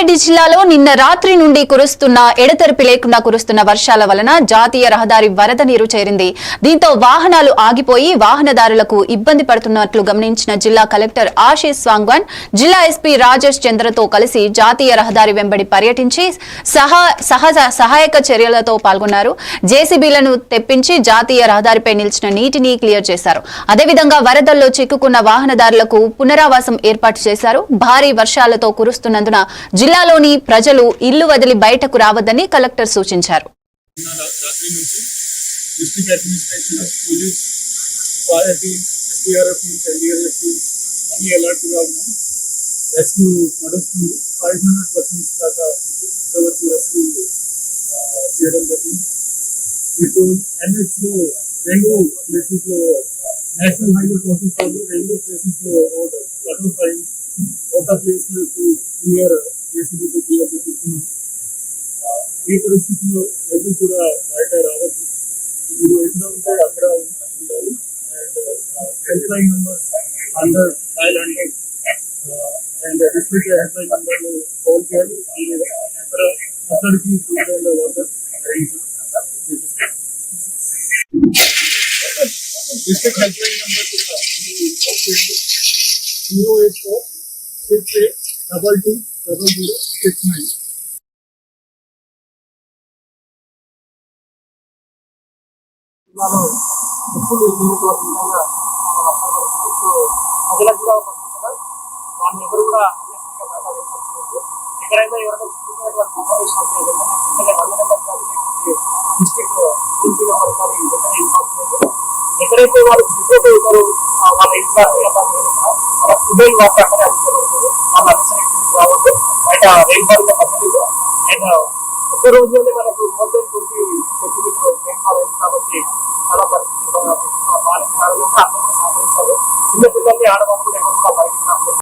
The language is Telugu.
రంగారెడ్డి జిల్లాలో నిన్న రాత్రి నుండి కురుస్తున్న ఎడతెరిపి లేకుండా కురుస్తున్న వర్షాల వలన జాతీయ రహదారి వరద నీరు చేరింది. దీంతో వాహనాలు ఆగిపోయి వాహనదారులకు ఇబ్బంది పడుతున్నట్లు గమనించిన జిల్లా కలెక్టర్ ఆశీష్ సాంగ్వాన్ జిల్లా ఎస్పీ రాజేష్ చంద్రతో కలిసి జాతీయ రహదారి వెంబడి పర్యటించి సహాయక చర్యలతో పాల్గొన్నారు. జేసీబీలను తెప్పించి జాతీయ రహదారిపై నిలిచిన నీటిని క్లియర్ చేశారు. అదేవిధంగా వరదల్లో చిక్కుకున్న వాహనదారులకు పునరావాసం ఏర్పాటు చేశారు. భారీ వర్షాలతో కురుస్తున్నందున జిల్లాలోని ప్రజలు ఇల్లు వదిలి బయటకు రావద్దని కలెక్టర్ సూచించారు. National highway process railway stations road cut fine ఒక ప్లేస్ క్లియర్ జేసీబీతో క్లియర్ చేస్తున్నాం. ఈ పరిస్థితుల్లో ఎవరు కూడా బయట రావద్దు. మీరు ఎక్కడ ఉంటే అక్కడ ఉండాలి. And help line numbers under dial 100 and district help line నెంబర్లు కాల్ చేయాలి. అక్కడికి water arrange district help line number కూడా 08468220069. జిల్లాలో ఎప్పుడు దీనిటువంటి విధంగా వర్షాలు పడుతుంది. సో ప్రజలకు కూడా ఒక సూచన, వాళ్ళని ఎవరు కూడా అన్యాయంగా బయట వేయించవచ్చు. ఎక్కడైనా ఎవరైనా చిక్కుకునేటువంటి ఇన్ఫర్మేషన్ వస్తే వెంటనే 100 నెంబర్ కానీ లేకపోతే డిస్ట్రిక్ట్ టోల్ నెంబర్ కానీ వెంటనే ఇన్ఫార్మ్ చేయండి. ఎక్కడైతే వాళ్ళు చిక్కుతూ ఉంటారో వాళ్ళ ఇంట్లో మొబైల్ వార్త అక్కడే అందించబడుతుంది. వాళ్ళు అనవసరంగా ఇంటికి రావద్దు. బయట రైన్ఫాల్ పర్లేదు. అండ్ ఒక్క రోజులోనే మనకు మోర్ దెన్ 20 సెంటీమీటర్ రైన్ఫాల్ అయింది. కాబట్టి చాలా పరిస్థితి బాగాలేదు. కారణంగా అందరూ సహకరించాలి. చిన్న పిల్లల్ని ఆడవాళ్ళు